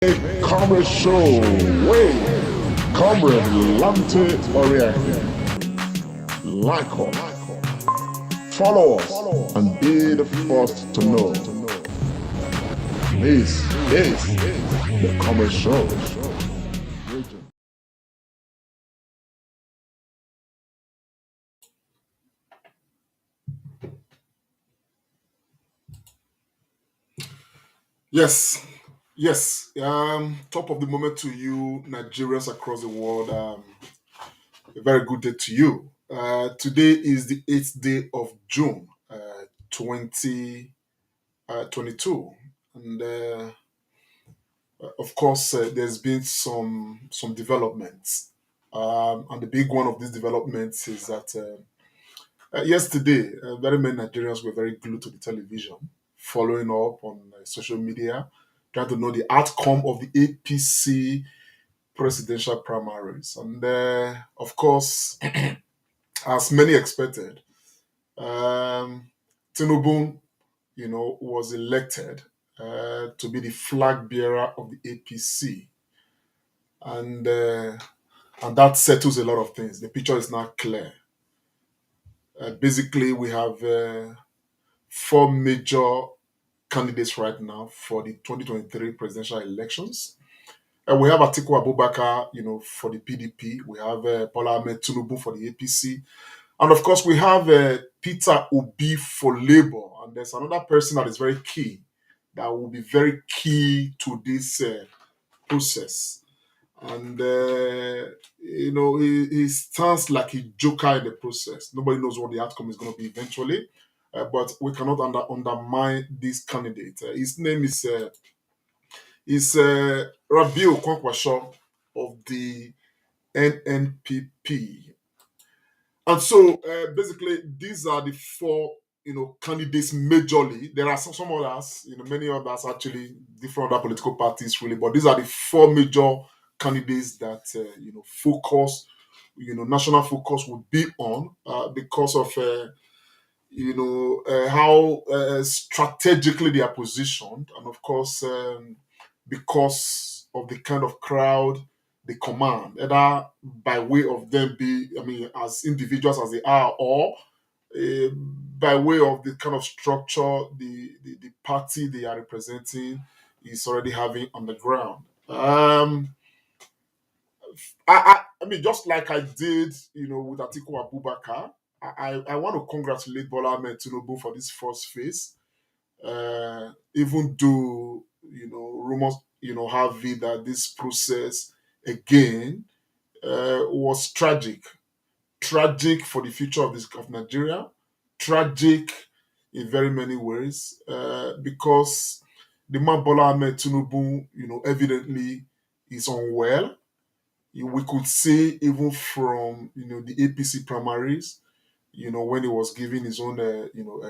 Comrade Show, way, Comrade Lante Oriente. Like us, follow us, and be the first to know. This is the Comrade Show. Yes, yes. Top of the moment to you, Nigerians across the world. A very good day to you. Today is the 8th day of June, 2022, and of course, there's been some developments. And the big one of these developments is that yesterday, very many Nigerians were very glued to the television, following up on social media, trying to know the outcome of the APC presidential primaries. And of course, as many expected, um, Tinubu, was elected to be the flag bearer of the APC, and and that settles a lot of things. The picture is now clear. Basically, we have four major candidates right now for the 2023 presidential elections. We have Atiku Abubakar, for the PDP. We have Bola Ahmed Tinubu for the APC. And of course, we have Peter Obi for Labour. And there's another person that is very key, that will be very key to this process. And, he stands like a joker in the process. Nobody knows what the outcome is going to be eventually. But we cannot undermine this candidate. His name is Rabiu Kwankwasho of the NNPP. And so basically, these are the four candidates majorly. There are some others, many others actually, different other political parties really, but these are the four major candidates that focus, national focus would be on because of how strategically they are positioned, and of course, because of the kind of crowd they command, either by way of them be, I mean, as individuals as they are, or by way of the kind of structure the party they are representing is already having on the ground. I mean, just like I did, with Atiku Abubakar, I want to congratulate Bola Ahmed Tinubu for this first phase. Even though, rumors, have it that this process again was tragic. Tragic for the future of Nigeria. Tragic in very many ways because the man Bola Ahmed Tinubu, evidently is unwell. We could see even from the APC primaries, when he was giving his own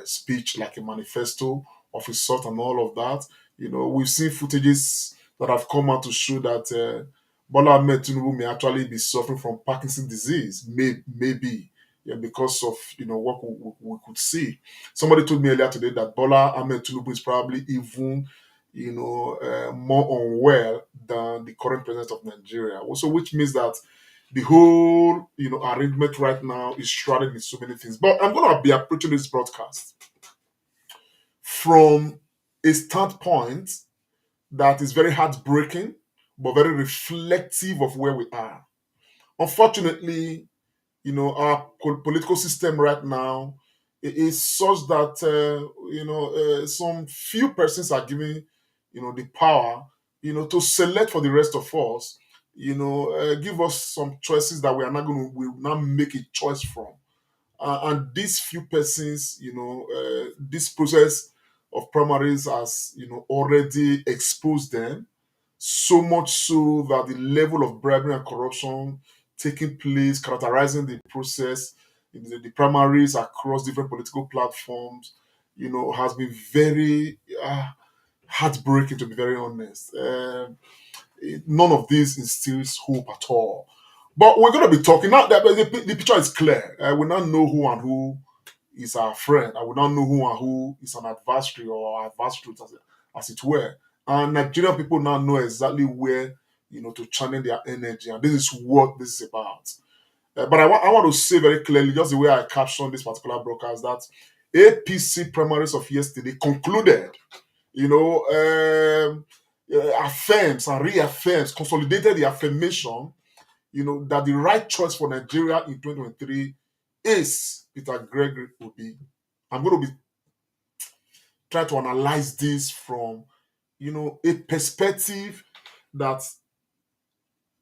speech like a manifesto of his sort and all of that. We've seen footages that have come out to show that Bola Ahmed Tinubu may actually be suffering from Parkinson's disease, maybe. Yeah, because of what we could see. Somebody told me earlier today that Bola Ahmed Tinubu is probably even more unwell than the current president of Nigeria. Also, which means that the whole arrangement right now is shrouded in so many things. But I'm going to be approaching this broadcast from a standpoint that is very heartbreaking, but very reflective of where we are. Unfortunately, our political system right now is such that some few persons are given the power to select for the rest of us, give us some choices that we will not make a choice from. And these few persons, this process of primaries has already exposed them, so much so that the level of bribery and corruption taking place, characterizing the process in the primaries across different political platforms, has been very heartbreaking, to be very honest. None of this instills hope at all. But we're going to be talking now. The picture is clear. We now know who and who is our friend. I will now know who and who is an adversary or adversary, as it were. And Nigerian people now know exactly where, to channel their energy. And this is what this is about. But I want to say very clearly, just the way I captioned this particular broadcast, that APC primaries of yesterday concluded, affirms and reaffirms, consolidated the affirmation, that the right choice for Nigeria in 2023 is Peter Gregory Obi. I'm going to be trying to analyze this from, a perspective that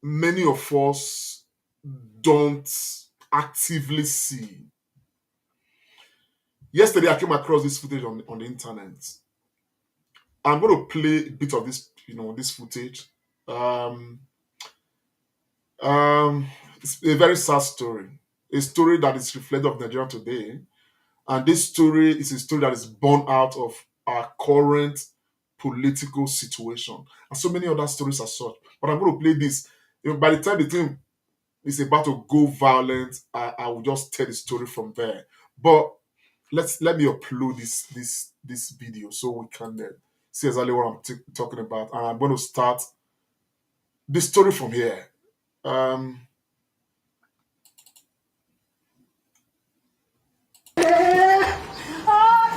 many of us don't actively see. Yesterday, I came across this footage on the internet. I'm going to play a bit of this, this footage. Um, it's a very sad story, a story that is reflective of Nigeria today. And this story is a story that is born out of our current political situation. And so many other stories as such. But I'm going to play this. By the time the thing is about to go violent, I will just tell the story from there. But let me upload this video so we can see exactly what I'm talking about. And I'm going to start the story from here.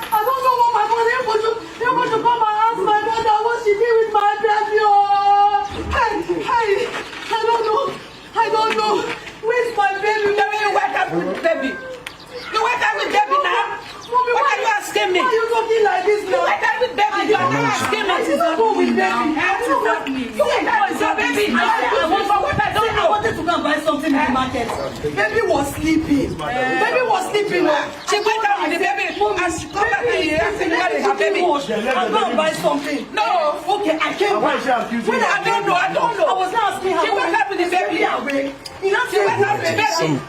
I don't know what my mother able to come and ask my mother what she did with my baby. Oh, hey, I don't know. Where's my baby? You wake up with baby. You wake up with baby now. Mommy, What are you asking me? why are you talking like this You now? wake up with baby. You are not asking me. I didn't go with baby. You wake up with your baby. I wanted to go and buy something in the market. Baby was sleeping. Baby was sleeping. She went out with the baby and she come back and you ask me where is her baby. I'm going to buy something. No. Okay, I came back. When I don't know. I was not asking her. She wake up with the baby. awake. You know, She went out with the baby.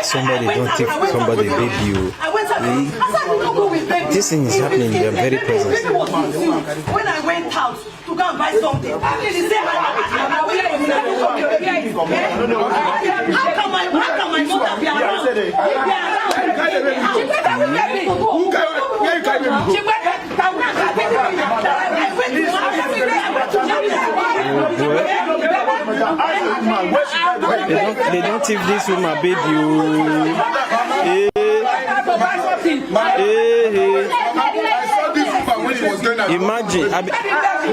Somebody don't take somebody baby you. I went out. I said, "You don't go with baby." This thing is happening, they are very present. Baby was with you. When I went out to go and buy something, she said, "How can my mother be around?" She went out with baby. She went out with baby. I went They don't take this with my baby you. Imagine.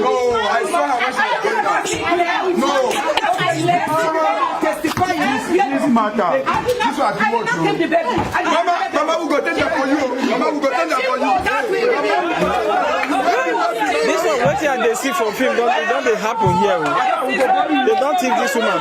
No, I saw her when she was going out. No. This matter. This was too much. Mama will go take that for you. Mama will go take that for you. This one, what they see from film, don't they happen here? They don't think this woman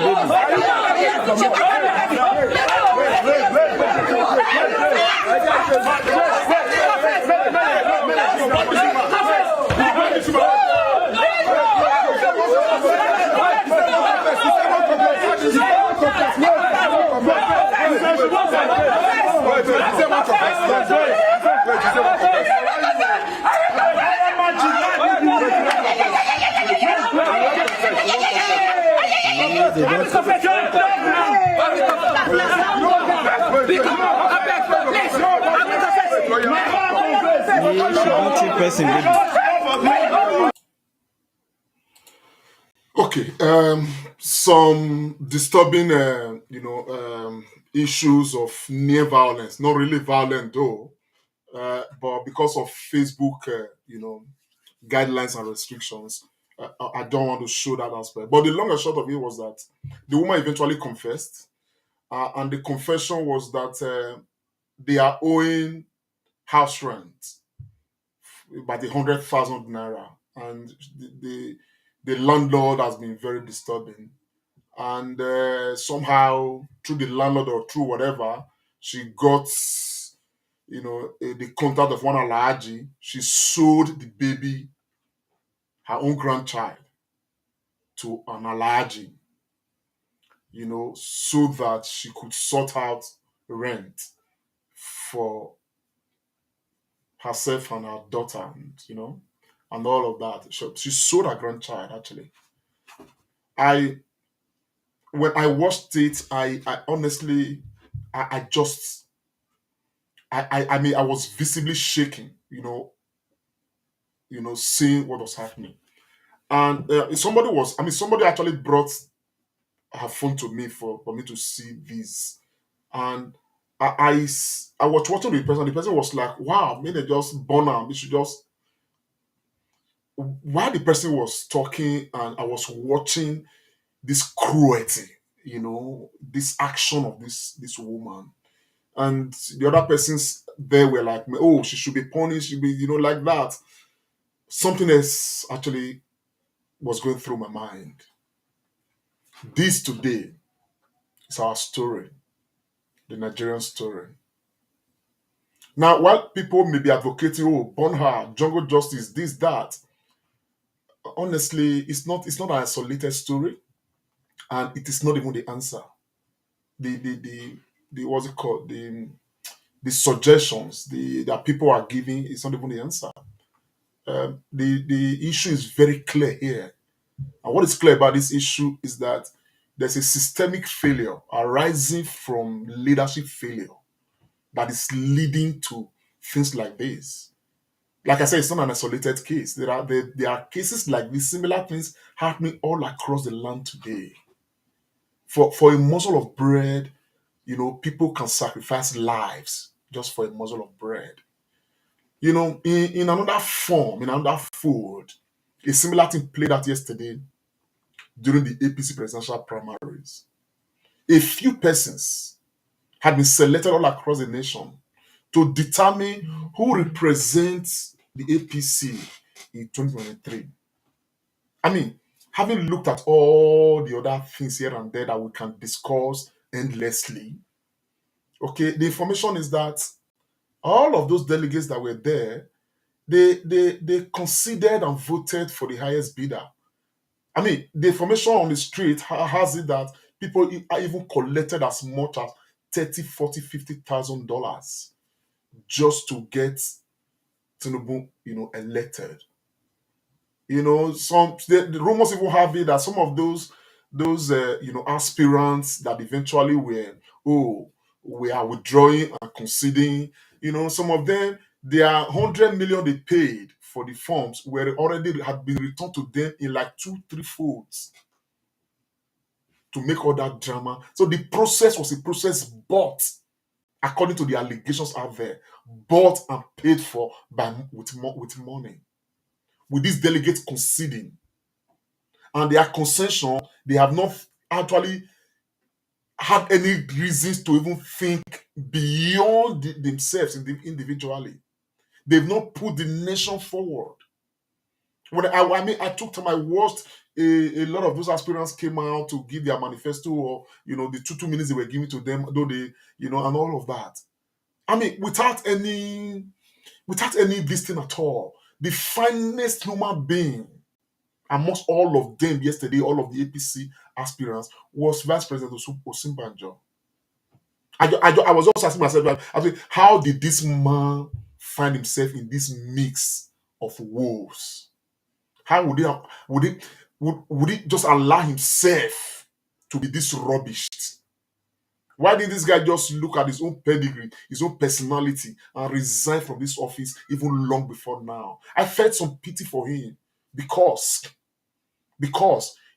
Okay, some disturbing, issues of near violence. Not really violent though, but because of Facebook, guidelines and restrictions, I don't want to show that aspect. But the long and short of it was that the woman eventually confessed, and the confession was that they are owing house rent by the 100,000 naira, and the landlord has been very disturbing. And somehow, through the landlord or through whatever, she got, the contact of one Alhaji. She sold the baby, her own grandchild, to an Alhaji, so that she could sort out rent for herself and her daughter, and all of that. She sold her grandchild, actually. I When I watched it, I honestly, I just, I mean, I was visibly shaking, seeing what was happening. And somebody actually brought her phone to me for me to see this. And I was watching the person. The person was like, wow, maybe they just burn her. They should just, while the person was talking and I was watching this cruelty, this action of this woman. And the other persons there were like, oh, she should be punished, she be, like that. Something else actually was going through my mind. This today is our story, the Nigerian story. Now, while people may be advocating, oh, burn her, jungle justice, this, that, honestly, it's not an isolated story, and it is not even the answer. The what's it called? The suggestions that people are giving is not even the answer. The issue is very clear here. And what is clear about this issue is that there's a systemic failure arising from leadership failure that is leading to things like this. Like I said, it's not an isolated case. There are cases like this, similar things happening all across the land today. For a morsel of bread, people can sacrifice lives just for a morsel of bread. In another form, in another fold, a similar thing played out yesterday during the APC presidential primaries. A few persons had been selected all across the nation to determine who represents the APC in 2023. I mean, having looked at all the other things here and there that we can discuss endlessly, okay, the information is that all of those delegates that were there, they considered and voted for the highest bidder. I mean, the information on the street has it that people are even collected as much as 30, 40, $50,000 just to get Tinubu, elected. The rumors even have it that some of those aspirants that eventually we are withdrawing and conceding. Some of them, their 100 million they paid for the forms were already had been returned to them in like 2-3 folds to make all that drama. So the process was a process bought, according to the allegations out there, bought and paid for with money. With these delegates conceding. And their concession, they have not actually had any reasons to even think beyond themselves individually. They've not put the nation forward. I took time, I watched a lot of those aspirants came out to give their manifesto, or the 2 minutes they were giving to them, though they, and all of that. I mean, without any this thing at all. The finest human being amongst all of them yesterday, all of the APC aspirants, was Vice President Osinbajo. I was just asking myself, how did this man find himself in this mix of woes? How would he just allow himself to be this rubbished? Why did this guy just look at his own pedigree, his own personality, and resign from this office even long before now? I felt some pity for him because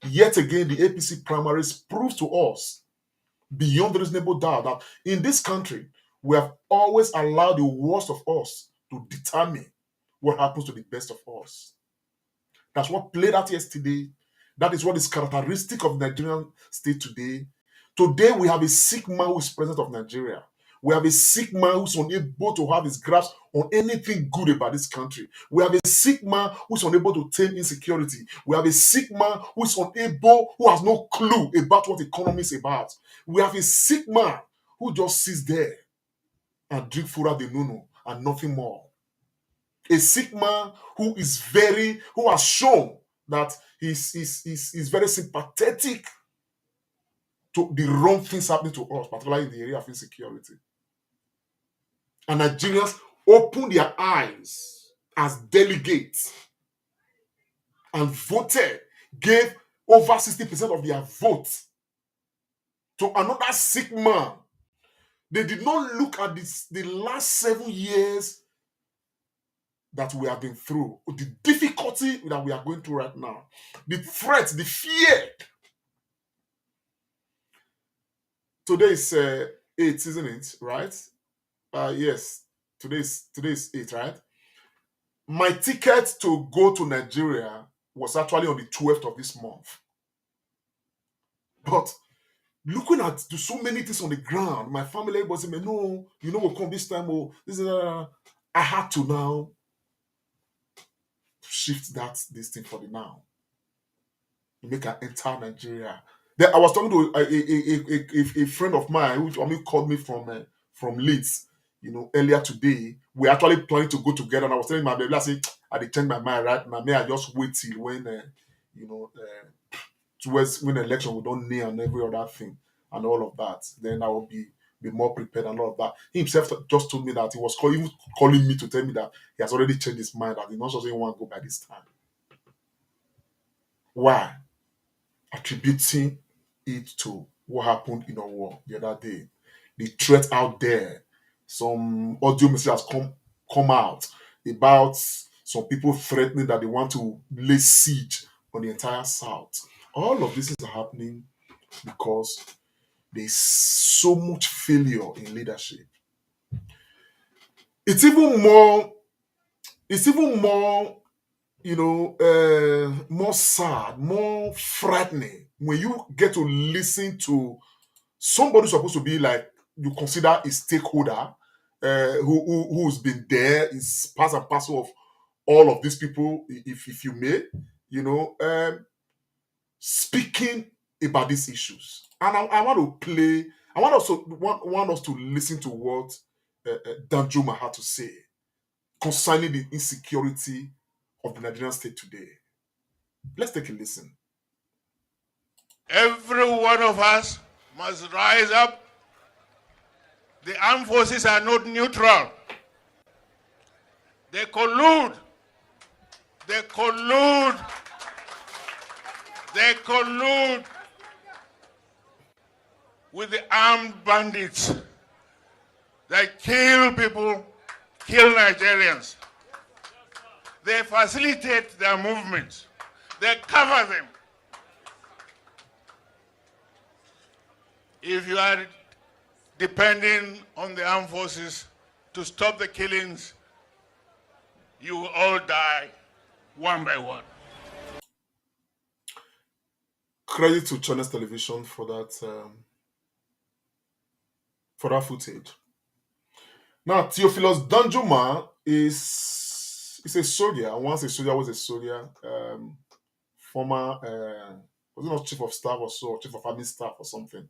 yet again the APC primaries proved to us beyond reasonable doubt that in this country we have always allowed the worst of us to determine what happens to the best of us. That's what played out yesterday. That is what is characteristic of the Nigerian state today. Today, we have a sick man who is president of Nigeria. We have a sick man who's unable to have his grasp on anything good about this country. We have a sick man who's unable to tame insecurity. We have a sick man who has no clue about what economy is about. We have a sick man who just sits there and drink Fura de Nuno and nothing more. A sick man who has shown that he's very sympathetic to the wrong things happening to us, particularly in the area of insecurity. And Nigerians opened their eyes as delegates and voted, gave over 60% of their votes to another sick man. They did not look at the last 7 years that we have been through, the difficult difficulty that we are going through right now, the threat, the fear. Today is 8, isn't it? Right? Yes. Today's 8, right? My ticket to go to Nigeria was actually on the 12th of this month. But looking at so many things on the ground, my family was saying, no, we'll come this time. Oh, this is I had to now shift this thing for the now. Make her enter Nigeria. Then I was talking to a friend of mine who called me from Leeds, earlier today. We're actually planning to go together, and I was telling my baby, I say, I did change my mind right now. May I just wait till when towards when the election we don't near and every other thing and all of that. Then I will be more prepared and all of that. He himself just told me that he was even calling me to tell me that he has already changed his mind, that he not just want to go by this time. Why? Attributing it to what happened in our war the other day. The threat out there. Some audio message has come out about some people threatening that they want to lay siege on the entire South. All of this is happening because there's so much failure in leadership. It's even more, more sad, more frightening when you get to listen to somebody supposed to be like you consider a stakeholder, who's been there, is part and parcel of all of these people, if you may, speaking about these issues. And I want us to listen to what Danjuma had to say concerning the insecurity of the Nigerian state today. Let's take a listen. Every one of us must rise up. The armed forces are not neutral. They collude. They collude. They collude with the armed bandits that kill people, kill Nigerians. They facilitate their movements. They cover them. If you are depending on the armed forces to stop the killings, you will all die one by one. Credit to Channels Television for that footage. Now, Theophilus Danjuma is a soldier. Once a soldier was a soldier. Former, was it not chief of staff or so, or chief of army staff or something.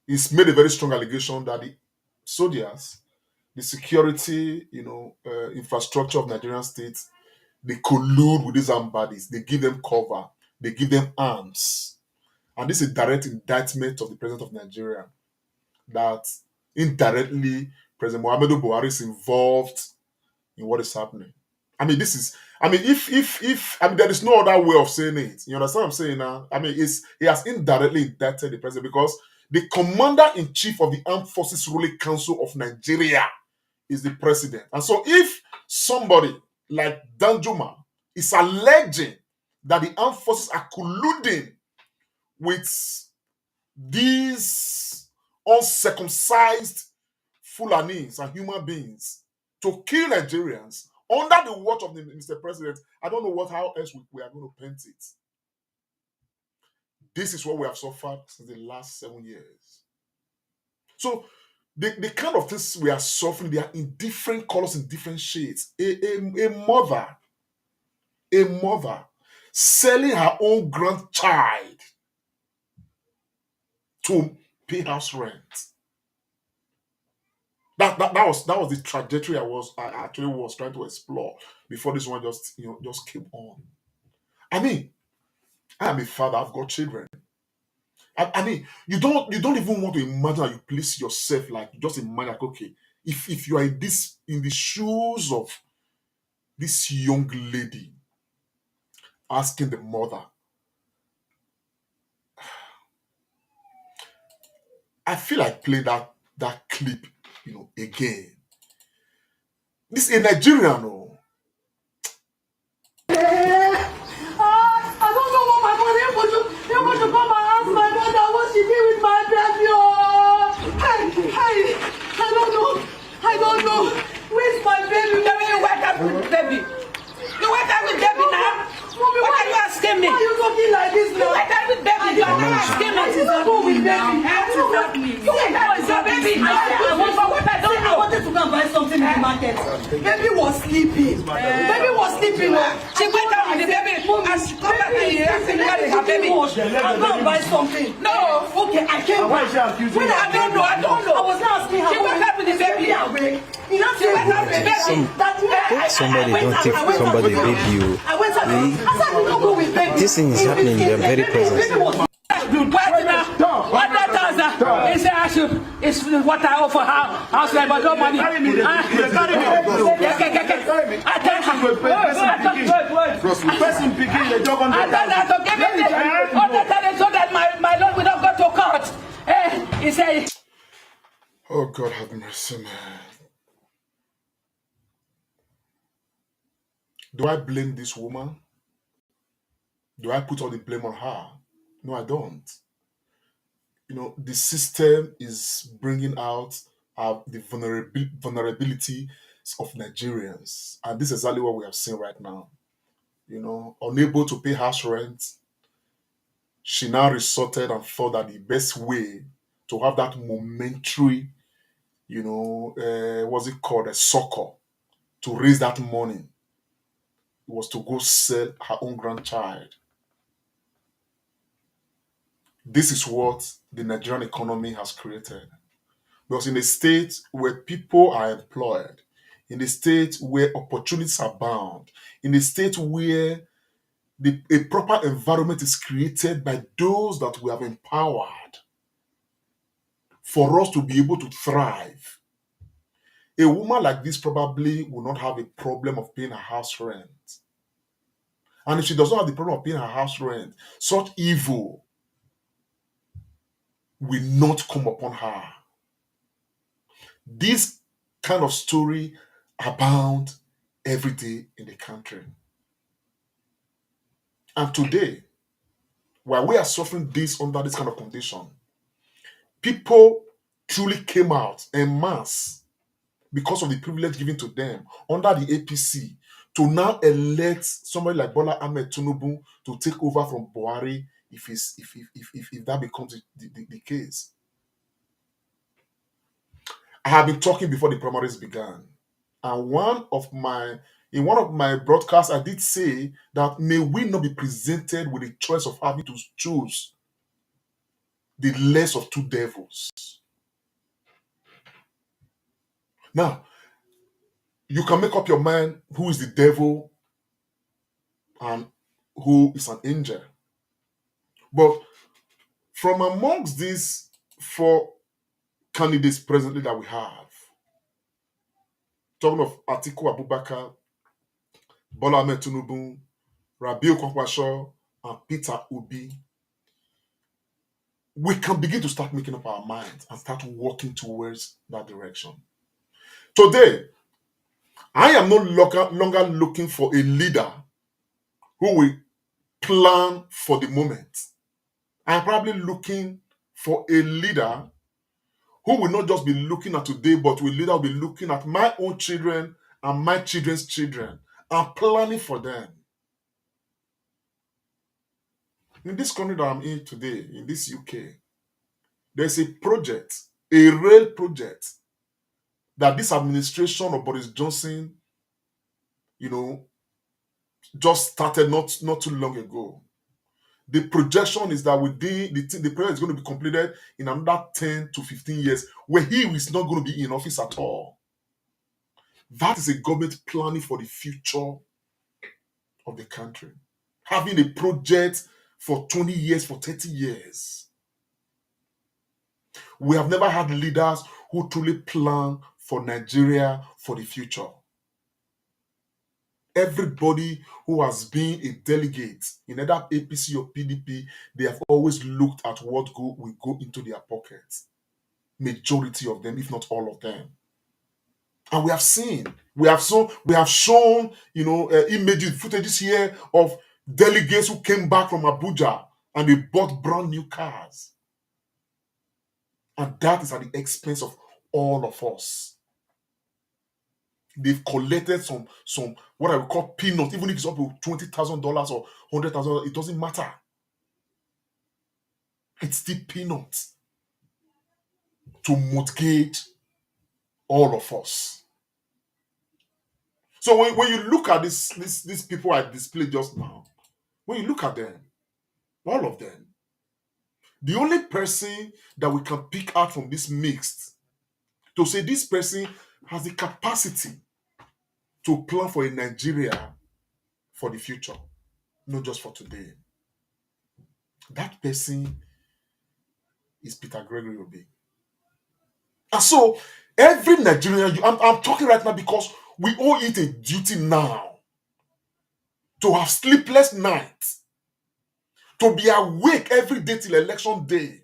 He's made a very strong allegation that the soldiers, the security, infrastructure of Nigerian states, they collude with these armed bodies. They give them cover. They give them arms. And this is a direct indictment of the president of Nigeria, that indirectly President Muhammadu Buhari is involved in what is happening. If there is no other way of saying it. You understand what I'm saying now? He has indirectly indicted the president, because the commander-in-chief of the Armed Forces Ruling Council of Nigeria is the president. And so if somebody like Danjuma is alleging that the armed forces are colluding with these uncircumcised Fulanis and human beings to kill Nigerians under the watch of the Mr. President, I don't know how else we are going to paint it. This is what we have suffered since the last 7 years. So the kind of things we are suffering, they are in different colors, in different shades. A mother selling her own grandchild to pay house rent. That was the trajectory I actually was trying to explore before this one just came on. I am a father. I've got children. You don't even want to imagine how you place yourself, like just imagine, like, okay, if you are in the shoes of this young lady asking the mother. I feel like playing that clip, again. This is a Nigerian, out with baby. You went out with baby now. Mommy, What are you asking me? Why are you talking like this You now? went out with baby. You are not asking me. I didn't go with baby. You went out with your baby. I wanted to go and buy something in the market. Baby was sleeping. Baby was sleeping. She went out with the baby. And she come back and you asked me where is her baby. I'm going to buy something. No. Okay, I came back. When I don't know. I don't know. I was not asking her. She went out with the baby. He not She went out with the baby. Somebody don't take somebody baby. I went out. I said, I don't go with baby. This thing is happening in their very presence. What that does, he said I should, it's what I offer house rent, but no money. I tell her, Person picking the job on I tell her to give me all the time so that my loan will not go to court. He said, Oh, God have mercy, man. Do I blame this woman? Do I put all the blame on her? No, I don't. You know, the system is bringing out the vulnerability of Nigerians. And this is exactly what we have seen right now. You know, unable to pay house rent, she now resorted and thought that the best way to have that momentary, you know, what's it called, a succor, to raise that money was to go sell her own grandchild. This is what the Nigerian economy has created. Because in a state where people are employed, in a state where opportunities are bound, in a state where a proper environment is created by those that we have empowered for us to be able to thrive, a woman like this probably will not have a problem of paying her house rent. And if she does not have the problem of paying her house rent, such evil will not come upon her. This kind of story abound every day in the country. And today, while we are suffering this under this kind of condition, people truly came out en masse because of the privilege given to them under the APC to now elect somebody like Bola Ahmed Tinubu to take over from Buhari if that becomes the case. I have been talking before the primaries began, and in one of my broadcasts, I did say that may we not be presented with the choice of having to choose the less of two devils. Now, you can make up your mind who is the devil and who is an angel. But from amongst these four candidates presently that we have, talking of Atiku Abubakar, Bola Ahmed Tinubu, Rabiu Kwankwaso, and Peter Obi, we can begin to start making up our minds and start working towards that direction. Today, I am no longer looking for a leader who will plan for the moment. I'm probably looking for a leader who will not just be looking at today, but will later be looking at my own children and my children's children and planning for them. In this country that I'm in today, in this UK, there's a project, a real project, that this administration of Boris Johnson, you know, just started not too long ago. The projection is that the project is going to be completed in another 10 to 15 years, where he is not going to be in office at all. That is a government planning for the future of the country. Having a project for 20 years, for 30 years. We have never had leaders who truly plan for Nigeria for the future. Everybody who has been a delegate in either APC or PDP, they have always looked at what will go into their pockets. Majority of them, if not all of them. And we have shown, you know, images, footages here of delegates who came back from Abuja and they bought brand new cars. And that is at the expense of all of us. they've collected some what I would call peanuts, even if it's up to $20,000 or $100,000, it doesn't matter. It's still peanuts to mortgage all of us. So when you look at these people I displayed just now, when you look at them, all of them, the only person that we can pick out from this mix to say this person has the capacity to plan for a Nigeria for the future, not just for today. That person is Peter Obi. And so every Nigerian, I'm talking right now because we owe it a duty now to have sleepless nights, to be awake every day till election day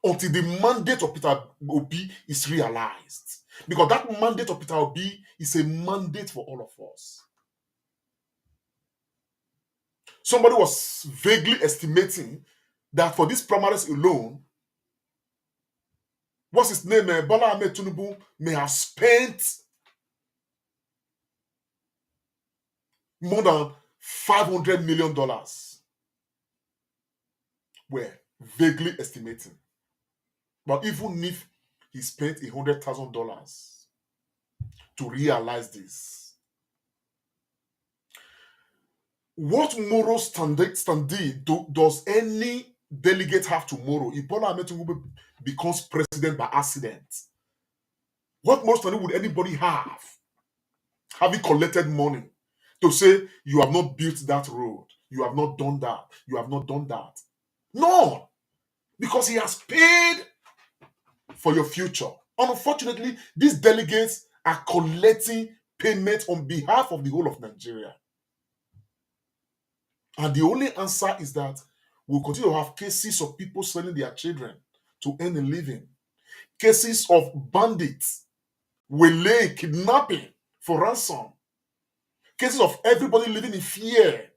until the mandate of Peter Obi is realized. Because that mandate of Peter Obi is a mandate for all of us. Somebody was vaguely estimating that for these primaries alone, what's his name? Bola Ahmed Tinubu may have spent more than $500 million. We're vaguely estimating. But even if he spent $100,000 to realize this, what moral standing does any delegate have tomorrow if Bola Ahmed Tinubu becomes president by accident? What moral standing would anybody have, having collected money, to say you have not built that road, you have not done that, you have not done that? No, because he has paid for your future. Unfortunately, these delegates are collecting payments on behalf of the whole of Nigeria. And the only answer is that we'll continue to have cases of people selling their children to earn a living, cases of bandits, waylay, kidnapping for ransom, cases of everybody living in fear.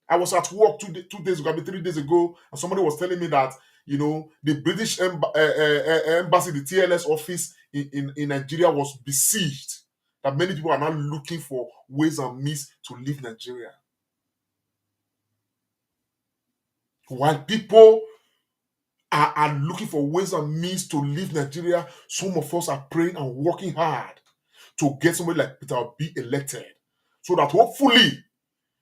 I was at work 2 days ago, 3 days ago, and somebody was telling me that, the British embassy, the TLS office in Nigeria was besieged, that many people are now looking for ways and means to leave Nigeria. While people are looking for ways and means to leave Nigeria, some of us are praying and working hard to get somebody like Peter Obi elected, so that hopefully,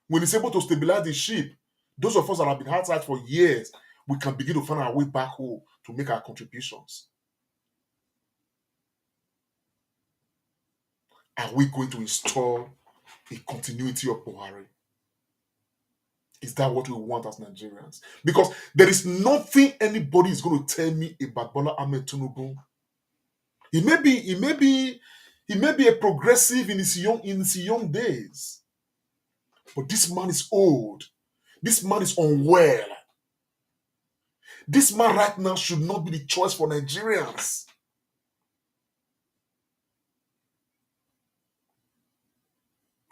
when he's able to stabilize the ship, those of us that have been outside for years, we can begin to find our way back home to make our contributions. Are we going to install a continuity of Buhari? Is that what we want as Nigerians? Because there is nothing anybody is going to tell me about Bola Ahmed Tinubu. He may be a progressive in his young days, but this man is old. This man is unwell. This man right now should not be the choice for Nigerians.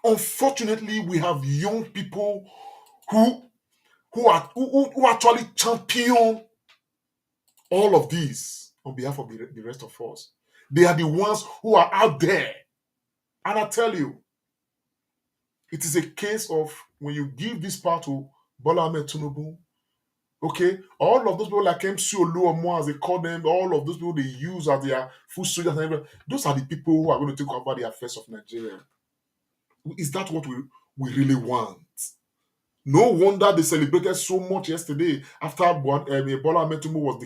Unfortunately, we have young people who actually champion all of these on behalf of the rest of us. They are the ones who are out there. And I tell you, it is a case of when you give this power to Bola Ahmed Tinubu, okay, all of those people like MC Oluomo, as they call them, all of those people they use as their foot soldiers, and everything, those are the people who are going to take over the affairs of Nigeria. Is that what we really want? No wonder they celebrated so much yesterday after Bola Ahmed Tinubu was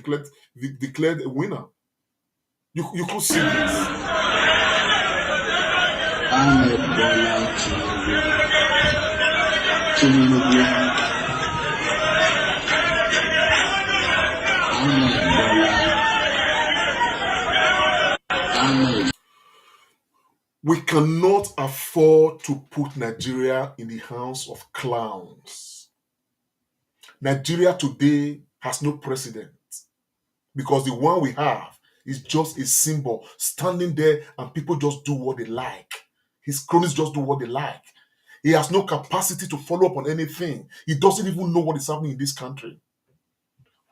declared a winner. You could see this. Ahmed Bola Tinubu. Ahmed. We cannot afford to put Nigeria in the hands of clowns. Nigeria today has no president because the one we have is just a symbol standing there and people just do what they like. His cronies just do what they like. He has no capacity to follow up on anything. He doesn't even know what is happening in this country.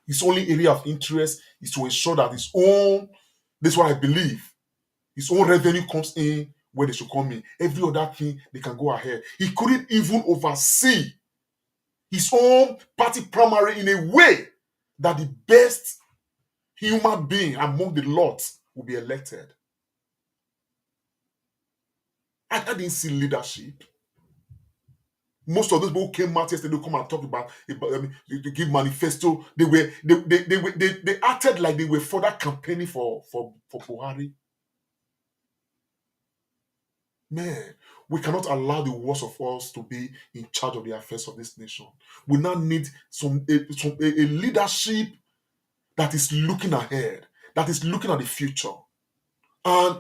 His only area of interest is to ensure that his own, this is what I believe, His own revenue comes in where they should come in. Every other thing, they can go ahead. He couldn't even oversee his own party primary in a way that the best human being among the lot will be elected. I didn't see leadership. Most of those people who came out yesterday, they come and talk about to give manifesto. They acted like they were further campaigning for Buhari. Man, we cannot allow the worst of us to be in charge of the affairs of this nation. We now need a leadership that is looking ahead, that is looking at the future. And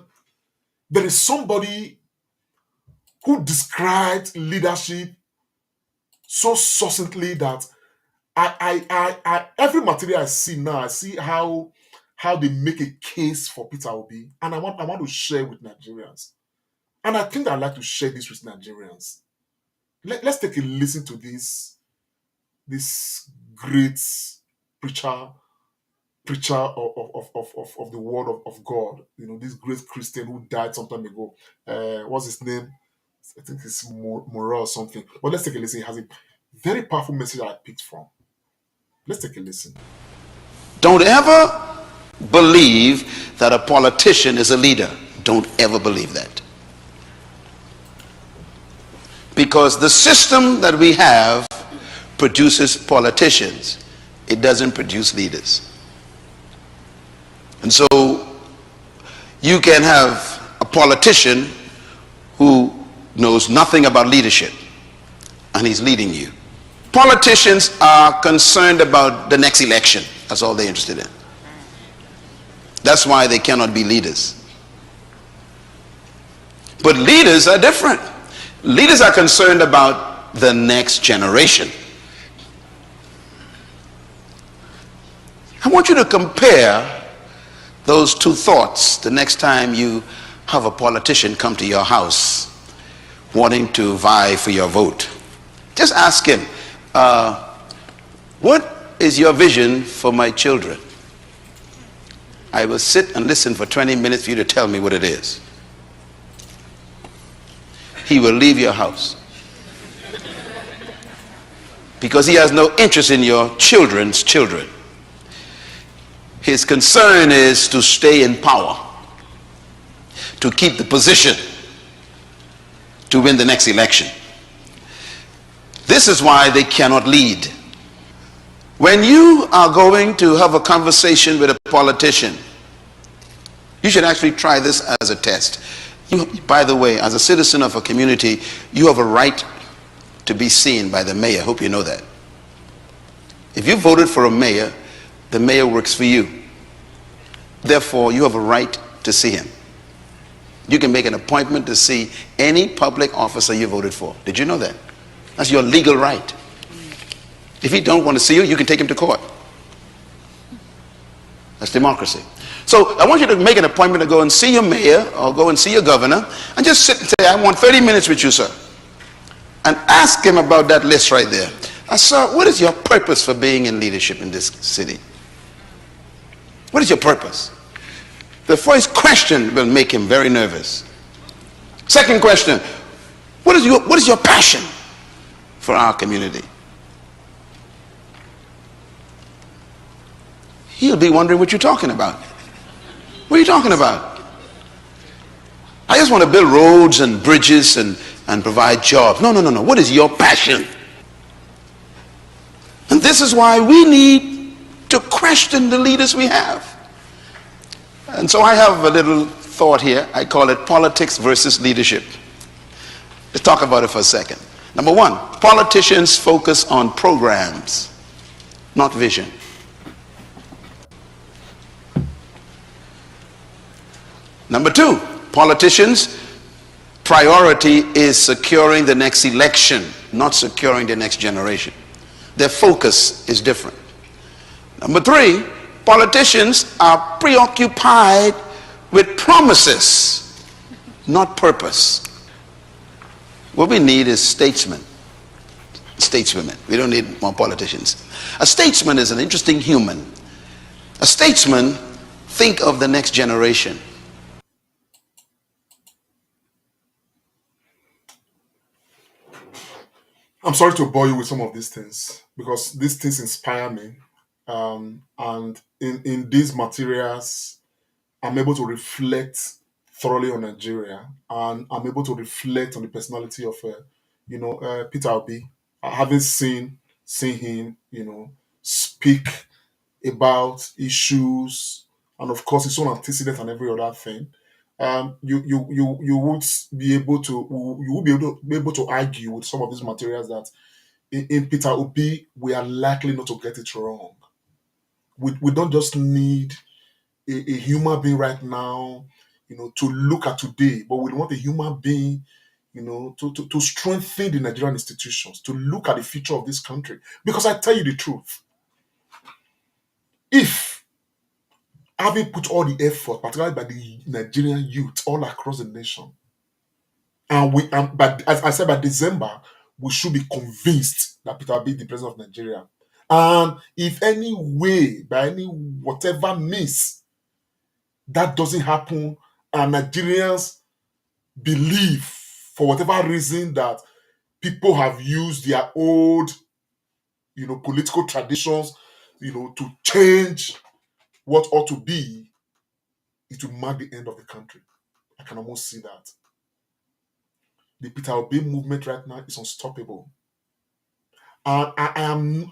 there is somebody who described leadership so succinctly that I every material I see now, I see how they make a case for Peter Obi, and I want to share with Nigerians. And I think I'd like to share this with Nigerians. Let's take a listen to this great preacher of the word of God. You know, this great Christian who died some time ago. What's his name? I think it's Morel or something. But let's take a listen. He has a very powerful message that I picked from. Let's take a listen. Don't ever believe that a politician is a leader. Don't ever believe that. Because the system that we have produces politicians. It doesn't produce leaders. And so you can have a politician who knows nothing about leadership and he's leading you. Politicians are concerned about the next election. That's all they're interested in. That's why they cannot be leaders. But leaders are different. Leaders are concerned about the next generation. I want you to compare those two thoughts the next time you have a politician come to your house wanting to vie for your vote. Just ask him, what is your vision for my children? I will sit and listen for 20 minutes for you to tell me what it is. He will leave your house because he has no interest in your children's children. His concern is to stay in power, to keep the position, to win the next election. This is why they cannot lead. When you are going to have a conversation with a politician, you should actually try this as a test. You, by the way, as a citizen of a community, you have a right to be seen by the mayor. Hope you know that. If you voted for a mayor, the mayor works for you. Therefore, you have a right to see him. You can make an appointment to see any public officer you voted for. Did you know that? That's your legal right. If he don't want to see you, you can take him to court. That's democracy. So I want you to make an appointment to go and see your mayor or go and see your governor and just sit and say, I want 30 minutes with you, sir. And ask him about that list right there. Sir, what is your purpose for being in leadership in this city? What is your purpose? The first question will make him very nervous. Second question, what is your passion for our community? He'll be wondering what you're talking about. What are you talking about? I just want to build roads and bridges and provide jobs. No. What is your passion? And this is why we need to question the leaders we have. And so I have a little thought here. I call it politics versus leadership. Let's talk about it for a second. Number one, politicians focus on programs, not vision. Number two, politicians' priority is securing the next election, not securing the next generation. Their focus is different. Number three, politicians are preoccupied with promises, not purpose. What we need is statesmen, stateswomen. We don't need more politicians. A statesman is an interesting human. A statesman thinks of the next generation. I'm sorry to bore you with some of these things because these things inspire me. And in these materials, I'm able to reflect thoroughly on Nigeria, and I'm able to reflect on the personality of, Peter Obi. I haven't seen him, speak about issues, and of course his own antecedent and every other thing. You would be able to you would be able to argue with some of these materials that in Peter Obi we are likely not to get it wrong. We don't just need a human being right now, to look at today, but we want a human being, to strengthen the Nigerian institutions, to look at the future of this country. Because I tell you the truth, if having put all the effort, particularly by the Nigerian youth all across the nation, but as I said, by December, we should be convinced that Peter Obi is the president of Nigeria. And if any way, by any whatever means, that doesn't happen, and Nigerians believe, for whatever reason, that people have used their old, political traditions, to change what ought to be, it will mark the end of the country. I can almost see that. The Peter Obi movement right now is unstoppable. And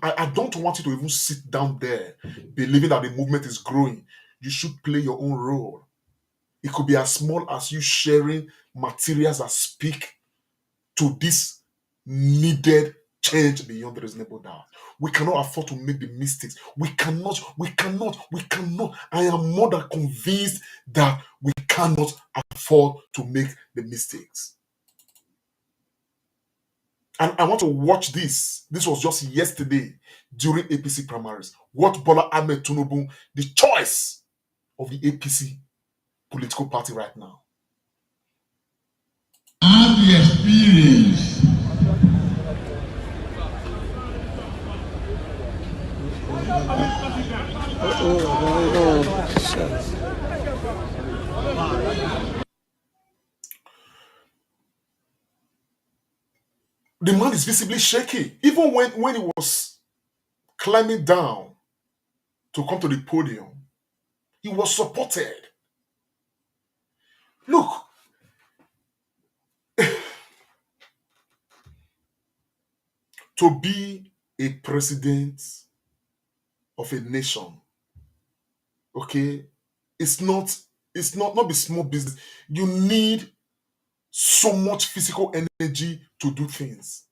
I don't want you to even sit down there believing that the movement is growing. You should play your own role. It could be as small as you sharing materials that speak to this needed change beyond reasonable doubt. We cannot afford to make the mistakes. We cannot. I am more than convinced that we cannot afford to make the mistakes. And I want to watch this. This was just yesterday during APC primaries. What Bola Ahmed Tinubu, the choice of the APC political party right now. Have the experience. The man is visibly shaky. Even when he was climbing down to come to the podium, he was supported. Look, to be a president of a nation, okay, it's not be small business. You need so much physical energy to do things.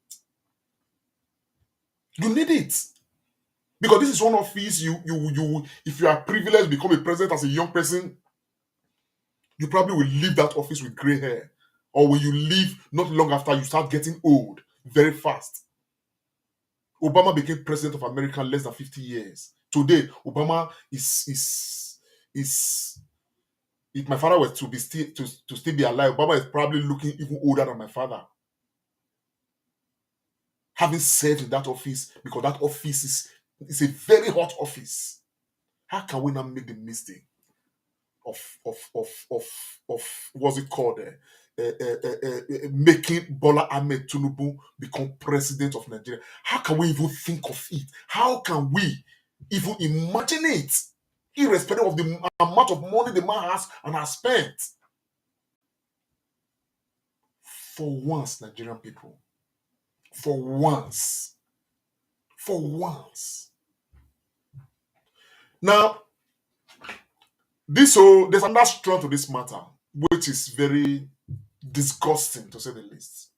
You need it. Because this is one office you if you are privileged to become a president as a young person, you probably will leave that office with gray hair. Or when you leave not long after, you start getting old very fast. Obama became president of America in less than 50 years. Today, Obama is if my father was to still be alive, Obama is probably looking even older than my father. Having served in that office, because that office is a very hot office. How can we not make the mistake of what's it called? Making Bola Ahmed Tinubu become president of Nigeria. How can we even think of it? How can we even imagine it, irrespective of the amount of money the man has and has spent? For once, Nigerian people, for once. Now, there's another strand to this matter, which is very disgusting, to say the least.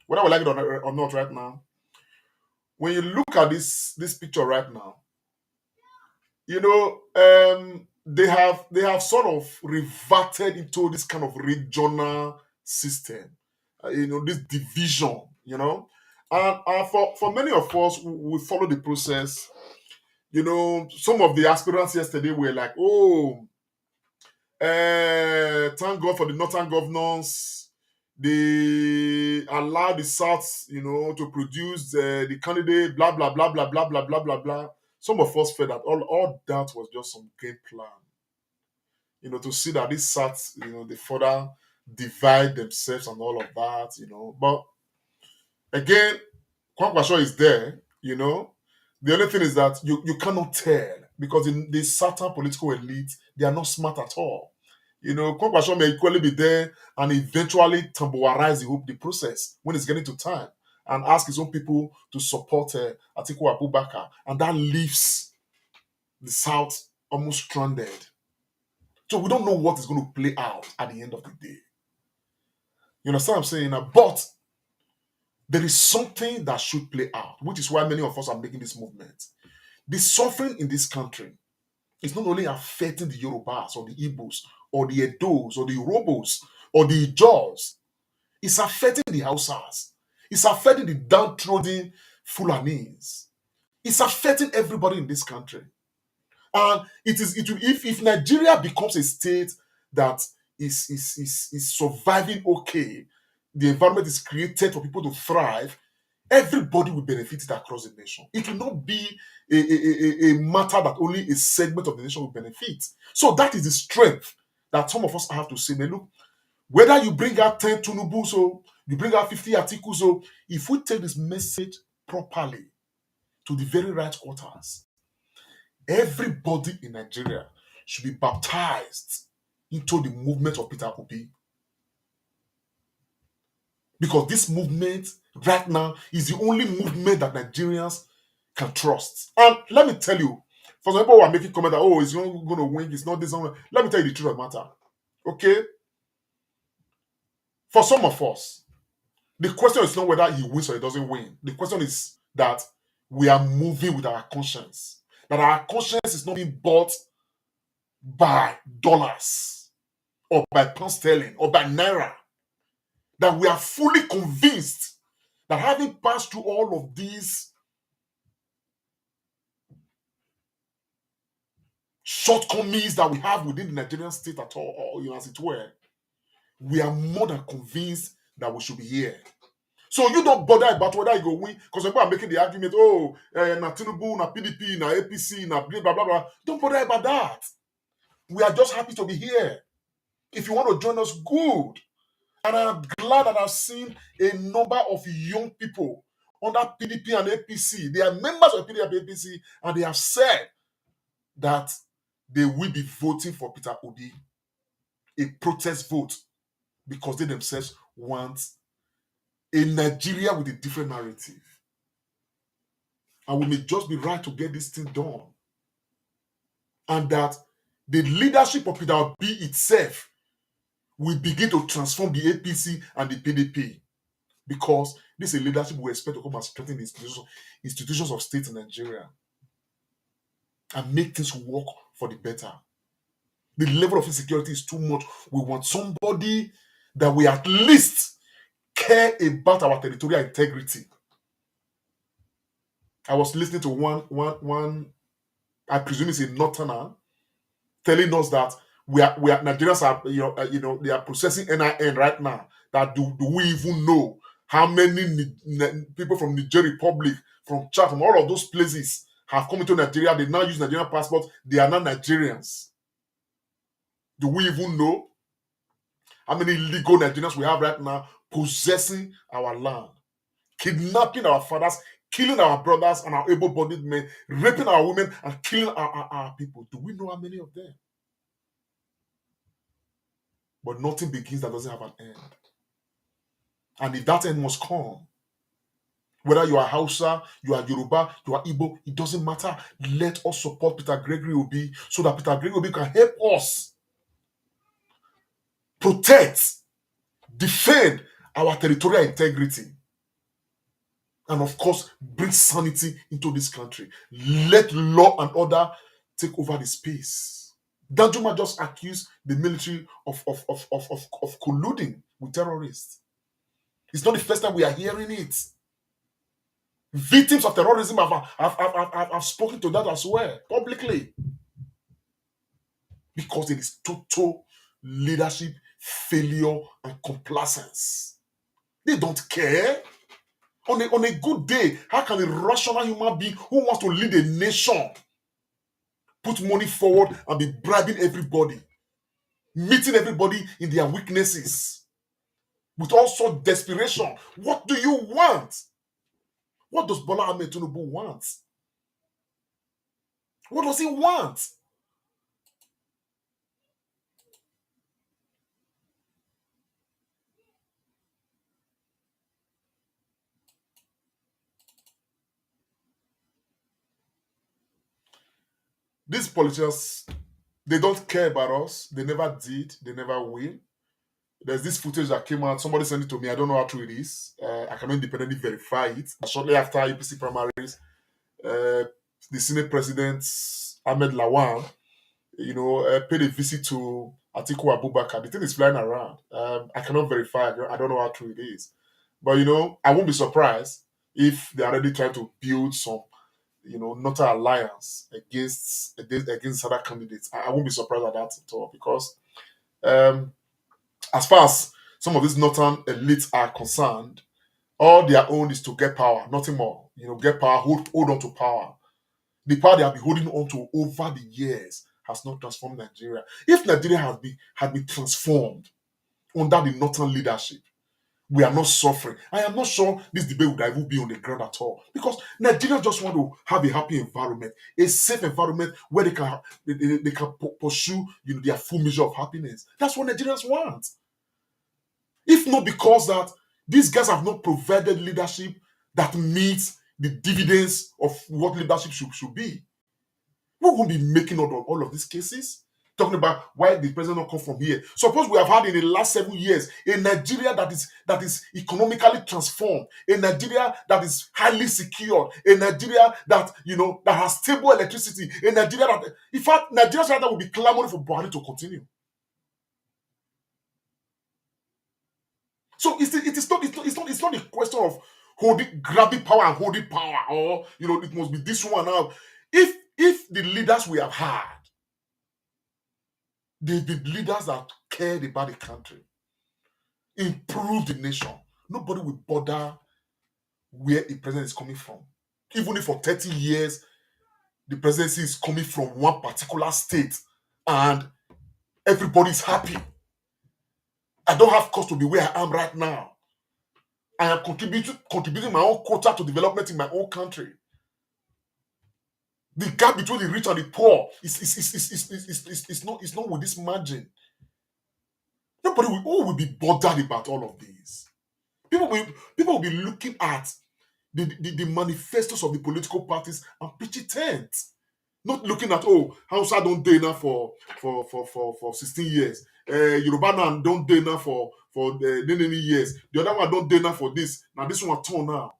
Whether we like it or not right now, when you look at this picture right now, they have sort of reverted into this kind of regional system, this division, and for many of us, we follow the process. Some of the aspirants yesterday were like, oh, thank God for the northern governors. They allow the South, to produce the candidate, blah, blah, blah, blah, blah, blah, blah, blah, blah. Some of us felt that all that was just some game plan. To see that this South, they further divide themselves and all of that, But again, Kwankwaso is there, you know. The only thing is that you cannot tell because in the certain political elite, they are not smart at all. You know, Kwankwaso may equally be there and eventually tambourize the process when it's getting to time and ask his own people to support Atiku Abubakar, and that leaves the South almost stranded. So we don't know what is going to play out at the end of the day. You understand what I'm saying? But there is something that should play out, which is why many of us are making this movement. The suffering in this country is not only affecting the Yorubas or the Igbos or the Edos or the Urobos or the Ijaws. It's affecting the Hausas. It's affecting the downtrodden Fulanis. It's affecting everybody in this country. And if Nigeria becomes a state that is surviving okay, the environment is created for people to thrive, everybody will benefit it across the nation. It will not be a matter that only a segment of the nation will benefit. So that is the strength that some of us have to say, man, look, whether you bring out 10 Tinubu, so you bring out 50 articles, so if we take this message properly to the very right quarters, everybody in Nigeria should be baptized into the movement of Peter Obi. Because this movement right now is the only movement that Nigerians can trust. And let me tell you, for some people who are making comment that, oh, it's not going to win, it's not this. Let me tell you the truth of the matter. Okay? For some of us, the question is not whether he wins or he doesn't win. The question is that we are moving with our conscience. That our conscience is not being bought by dollars or by pound sterling or by naira. That we are fully convinced that having passed through all of these shortcomings that we have within the Nigerian state at all, or you know, as it were, we are more than convinced that we should be here. So you don't bother about whether you go win, because people are making the argument, oh, na Tinubu, na PDP, na APC, na blah, blah, blah. Don't bother about that. We are just happy to be here. If you want to join us, good. And I'm glad that I've seen a number of young people under PDP and APC. They are members of PDP and APC, and they have said that they will be voting for Peter Obi, a protest vote, because they themselves want a Nigeria with a different narrative. And we may just be right to get this thing done. And that the leadership of Peter Obi itself will begin to transform the APC and the PDP, because this is a leadership we expect to come and strengthen the institutions of state in Nigeria and make things work for the better. The level of insecurity is too much. We want somebody that we at least care about our territorial integrity. I was listening to one I presume it's a northerner, telling us that we are Nigerians are they are processing NIN right now. That do we even know how many people from Niger Republic, from Chad, from all of those places have come into Nigeria? They now use Nigerian passports. They are not Nigerians. Do we even know how many legal Nigerians we have right now possessing our land, kidnapping our fathers, killing our brothers and our able-bodied men, raping our women, and killing our people? Do we know how many of them? But nothing begins that doesn't have an end. And if that end must come, whether you are Hausa, you are Yoruba, you are Igbo, it doesn't matter. Let us support Peter Gregory Obi so that Peter Gregory Obi can help us protect, defend our territorial integrity, and of course, bring sanity into this country. Let law and order take over the space. Danjuma just accused the military of colluding with terrorists. It's not the first time we are hearing it. Victims of terrorism have spoken to that as well, publicly. Because it is total leadership failure and complacence. They don't care. On a good day, how can a rational human being who wants to lead a nation put money forward and be bribing everybody, meeting everybody in their weaknesses with all sorts of desperation? What do you want? What does Bola Ahmed Tinubu want? What does he want? These politicians, they don't care about us. They never did. They never will. There's this footage that came out. Somebody sent it to me. I don't know how true it is. I cannot independently verify it. Shortly after APC primaries, the Senate President Ahmed Lawan, paid a visit to Atiku Abubakar. The thing is flying around. I cannot verify. I don't know how true it is. But I won't be surprised if they're already trying to build some, not an alliance against other candidates. I won't be surprised at that at all, because as far as some of these northern elites are concerned, all their own is to get power, nothing more. Get power, hold on to power. The power they have been holding on to over the years has not transformed Nigeria. If Nigeria had been transformed under the northern leadership, we are not suffering. I am not sure this debate would even be on the ground at all, because Nigerians just want to have a happy environment, a safe environment where they can pursue their full measure of happiness. That's what Nigerians want. If not because that these guys have not provided leadership that meets the dividends of what leadership should be, we won't be making out all of these cases. Talking about why the president not come from here. Suppose we have had in the last 7 years a Nigeria that is economically transformed, a Nigeria that is highly secured, a Nigeria that that has stable electricity, a Nigeria that, in fact, Nigerians right now will be clamoring for Buhari to continue. So it's not a question of grabbing power and holding power, or it must be this one now. If the leaders we have had, the leaders that cared about the country, improve the nation, nobody will bother where the president is coming from. Even if for 30 years the presidency is coming from one particular state and everybody's happy. I don't have cause to be where I am right now. I am contributing my own quota to development in my own country. The gap between the rich and the poor is not with this margin. Nobody will be bothered about all of these. People will be looking at the manifestos of the political parties and pitch it tent. Not looking at, Hausa don't do enough for 16 years. Yoruba now don't do enough for many years. The other one don't do enough for this. Now this one turn now.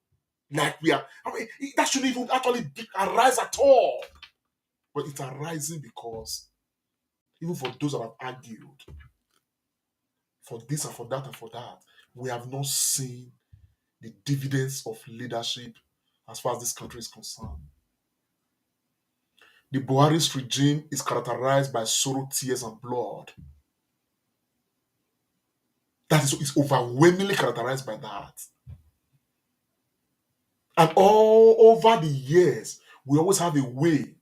Like that shouldn't even actually arise at all. But it's arising because even for those that have argued for this and for that and for that, we have not seen the dividends of leadership as far as this country is concerned. The Buhari's regime is characterized by sorrow, tears, and blood. That is, it's overwhelmingly characterized by that. And all over the years, we always have a way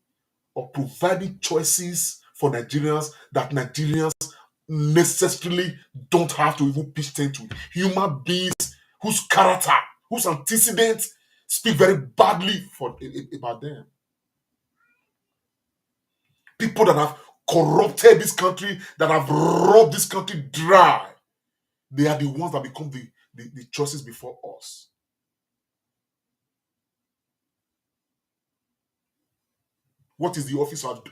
of providing choices for Nigerians that Nigerians necessarily don't have to even pitch tent to. Human beings whose character, whose antecedents speak very badly about them. People that have corrupted this country, that have robbed this country dry, they are the ones that become the choices before us. What is the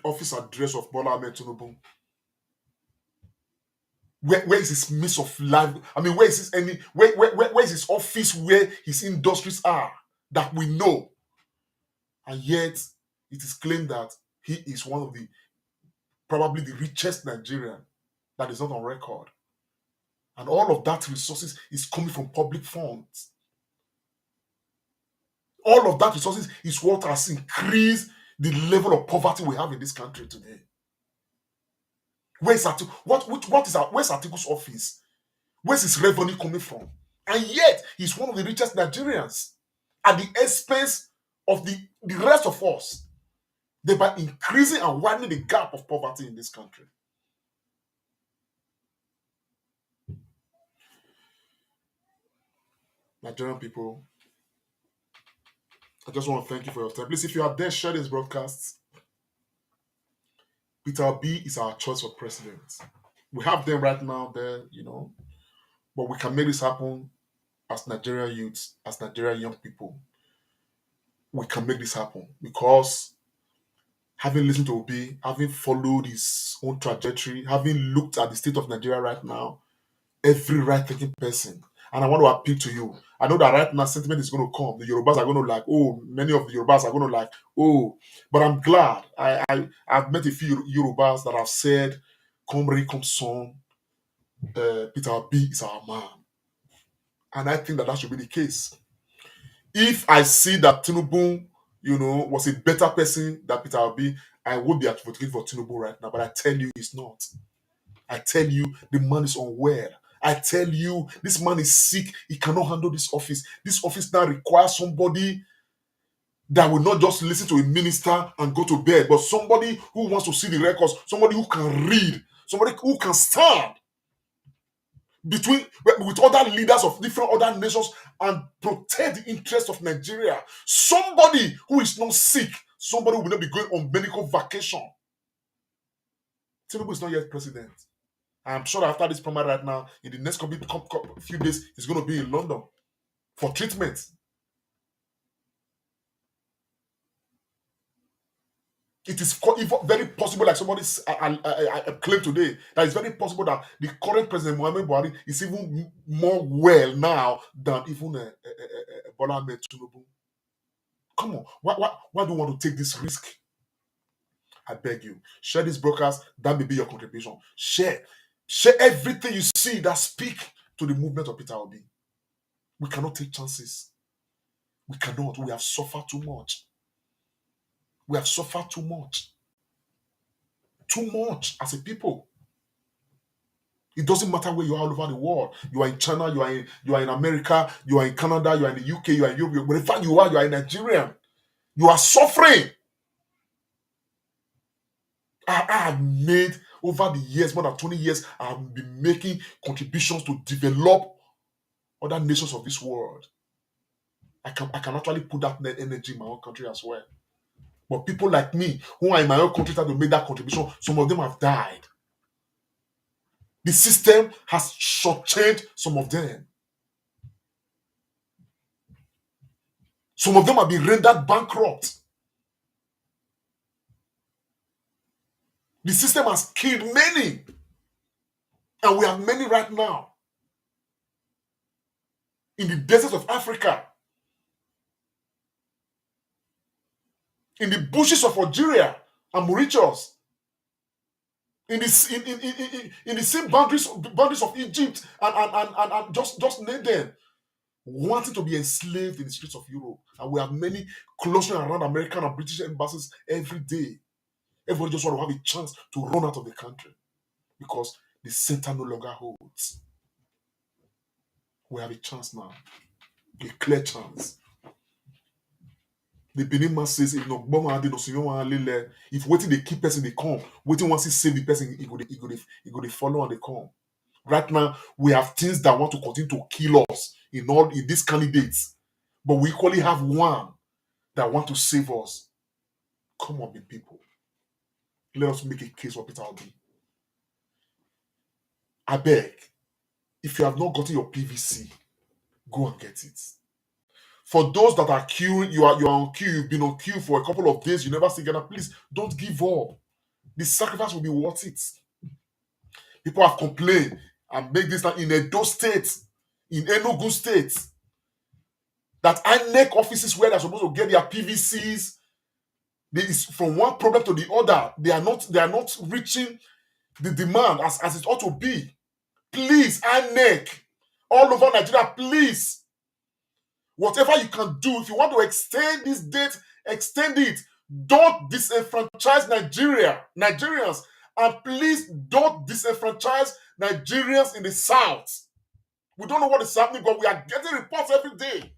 office address of Bola Ahmed Tinubu? Where is his means of life? I mean, where is his office, where his industries are that we know? And yet, it is claimed that he is one of probably the richest Nigerian that is not on record. And all of that resources is coming from public funds. All of that resources is what has increased the level of poverty we have in this country today. Where's Atiku's office? Where's his revenue coming from? And yet, he's one of the richest Nigerians at the expense of the rest of us, thereby increasing and widening the gap of poverty in this country. Nigerian people, I just want to thank you for your time. Please, if you are there, share this broadcast. Peter Obi is our choice for president. We have them right now there, but we can make this happen as Nigerian youths, as Nigerian young people. We can make this happen because having listened to Obi, having followed his own trajectory, having looked at the state of Nigeria right now, every right-thinking person, and I want to appeal to you. I know that right now sentiment is going to come. The Yorubas are going to like, many of the Yorubas are going to like, but I'm glad. I've met a few Yorubas that have said, come rain, come sun, Peter Obi is our man. And I think that should be the case. If I see that Tinubu, was a better person than Peter Obi, I would be advocating for Tinubu right now. But I tell you, he's not. I tell you, the man is unwell. I tell you, this man is sick. He cannot handle this office. This office now requires somebody that will not just listen to a minister and go to bed, but somebody who wants to see the records, somebody who can read, somebody who can stand with other leaders of different other nations and protect the interests of Nigeria. Somebody who is not sick, somebody who will not be going on medical vacation. Tinubu is not yet president. I'm sure that after this primary right now, in the next few days, he's going to be in London for treatment. It is very possible, like somebody claimed today, that it's very possible that the current President Muhammadu Buhari is even more well now than even Bola Ahmed Tinubu. Come on, why do you want to take this risk? I beg you, share this broadcast. That may be your contribution. Share everything you see that speak to the movement of Peter Obi. We cannot take chances. We cannot. We have suffered too much. We have suffered too much. Too much as a people. It doesn't matter where you are all over the world. You are in China, you are in America, you are in Canada, you are in the UK, you are in Europe. Wherever you are a Nigerian. You are suffering. I have made over the years, more than 20 years, I have been making contributions to develop other nations of this world. I can actually put that energy in my own country as well. But people like me, who are in my own country, that to make that contribution, some of them have died. The system has shortchanged some of them. Some of them have been rendered bankrupt. The system has killed many. And we have many right now. In the deserts of Africa. In the bushes of Algeria and Mauritius. In the same boundaries of Egypt and just name them. Wanting to be enslaved in the streets of Europe. And we have many clustering around American and British embassies every day. Everybody just want to have a chance to run out of the country because the center no longer holds. We have a chance now, a clear chance. The Benin man says, if waiting the key person they come, waiting once he save the person, he go they follow and they come. Right now, we have things that want to continue to kill us in these candidates, but we equally have one that want to save us. Come on, big people. Let us make a case for Peter Obi. I beg, if you have not gotten your PVC, go and get it. For those that are queuing, you are on queue, you've been on queue for a couple of days, you never see Ghana, please don't give up. The sacrifice will be worth it. People have complained and make this in Edo State, in Enugu State, that INEC offices where they're supposed to get their PVCs, is from one problem to the other. They are not reaching the demand as it ought to be. Please, INEC, all over Nigeria, please. Whatever you can do, if you want to extend this date, extend it. Don't disenfranchise Nigerians. And please don't disenfranchise Nigerians in the South. We don't know what is happening, but we are getting reports every day.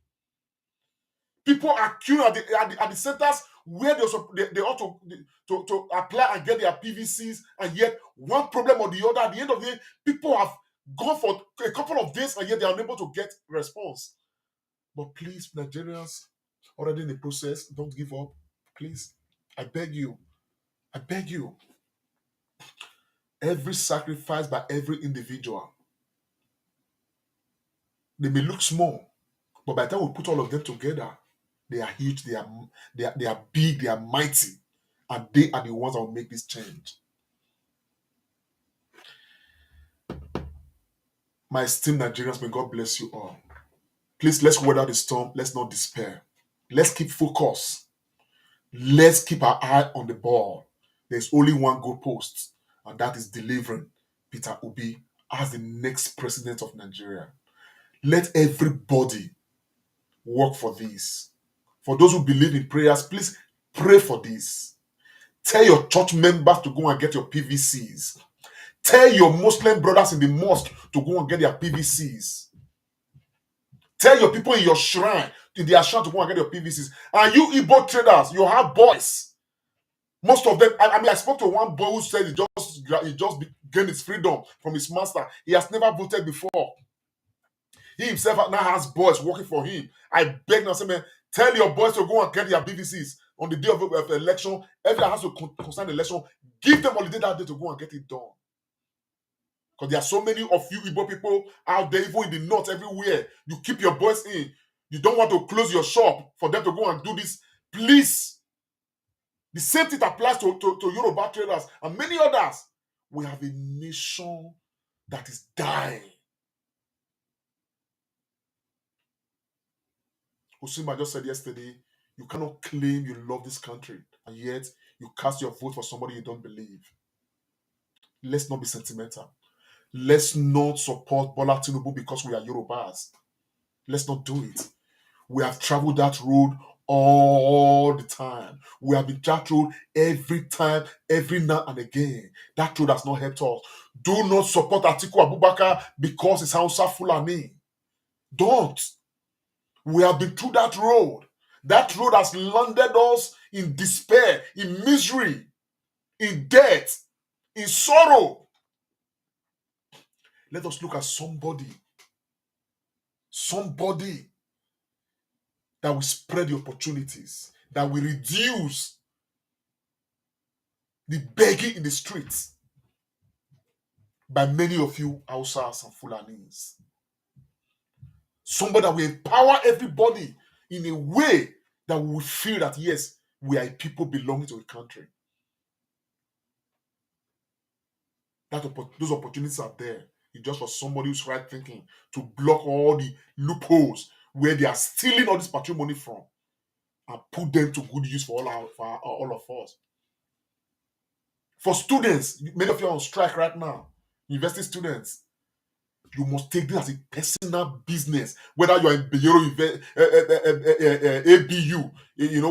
People are queuing at the centers where they ought to apply and get their PVCs, and yet one problem or the other, at the end of the day, people have gone for a couple of days and yet they are unable to get response. But please, Nigerians, already in the process. Don't give up, please. I beg you. I beg you. Every sacrifice by every individual, they may look small, but by the time we put all of them together, they are huge, they are big, they are mighty, and they are the ones that will make this change. My esteemed Nigerians, may God bless you all. Please, let's weather the storm. Let's not despair. Let's keep focus. Let's keep our eye on the ball. There's only one goalpost, and that is delivering Peter Obi as the next president of Nigeria. Let everybody work for this. For those who believe in prayers, please pray for this. Tell your church members to go and get your PVCs. Tell your Muslim brothers in the mosque to go and get their PVCs. Tell your people in your shrine, in their shrine, to go and get your PVCs. And you Igbo traders, you have boys. Most of them, I spoke to one boy who said he just gained his freedom from his master. He has never voted before. He himself now has boys working for him. I beg now, say, man, tell your boys to go and get their PVCs on the day of election. Everyone has to concern the election. Give them holiday that day to go and get it done. Because there are so many of you Igbo people out there, even in the north, everywhere. You keep your boys in. You don't want to close your shop for them to go and do this. Please. The same thing applies to Yoruba traders and many others. We have a nation that is dying. Osima just said yesterday, you cannot claim you love this country, and yet you cast your vote for somebody you don't believe. Let's not be sentimental. Let's not support Bola Tinubu because we are Yorubas. Let's not do it. We have traveled that road all the time. We have been that road every time, every now and again. That road has not helped us. Do not support Atiku Abubakar because it's Hausa Fulani. Don't. We have been through that road. That road has landed us in despair, in misery, in debt, in sorrow. Let us look at somebody that will spread the opportunities, that will reduce the begging in the streets by many of you Hausas and Fulanis. Somebody that will empower everybody in a way that we will feel that, yes, we are a people belonging to a country. Those opportunities are there. It's just for somebody who's right thinking to block all the loopholes where they are stealing all this patrimony from and put them to good use for all of us. For students, many of you are on strike right now, university students, you must take this as a personal business. Whether you are in Bayero, ABU,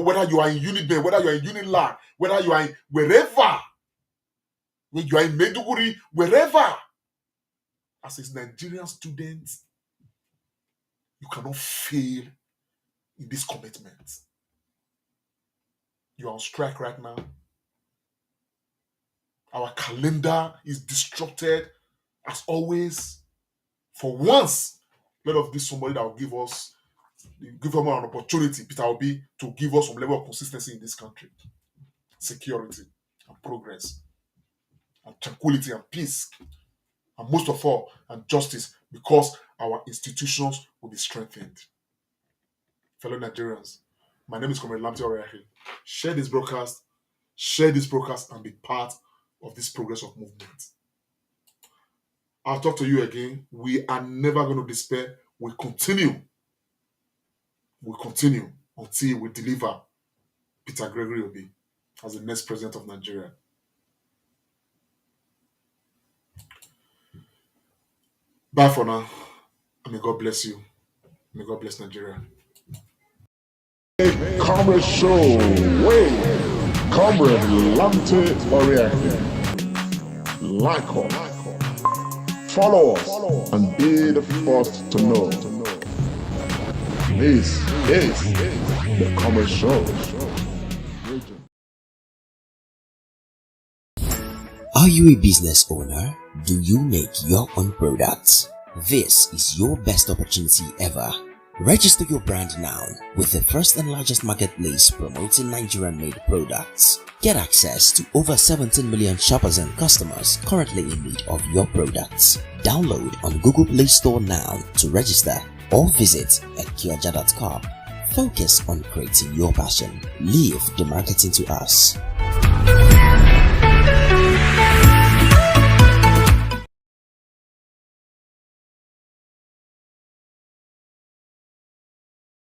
whether you are in Unibank, whether you are in Unilag, whether you are in wherever, when you are in Maiduguri, wherever. As a Nigerian student, you cannot fail in this commitment. You are on strike right now. Our calendar is disrupted as always. For once, let us be somebody that will give them an opportunity, Peter Obi, to give us some level of consistency in this country. Security and progress and tranquility and peace. And most of all, and justice, because our institutions will be strengthened. Fellow Nigerians, my name is Comrade Lamte Oreahi. Share this broadcast, and be part of this progress of movement. I'll talk to you again. We are never going to despair. We'll continue until we deliver Peter Gregory Obi as the next president of Nigeria. Bye for now. And may God bless you. May God bless Nigeria. Comrade Show. Wait. Comrade Lamte Oreahi. Like us. Follow us. And be the first to know. This is the Comrade Show. Are you a business owner? Do you make your own products? This is your best opportunity ever. Register your brand now with the first and largest marketplace promoting Nigerian-made products. Get access to over 17 million shoppers and customers currently in need of your products. Download on Google Play Store now to register or visit ekioja.com. Focus on creating your passion. Leave the marketing to us.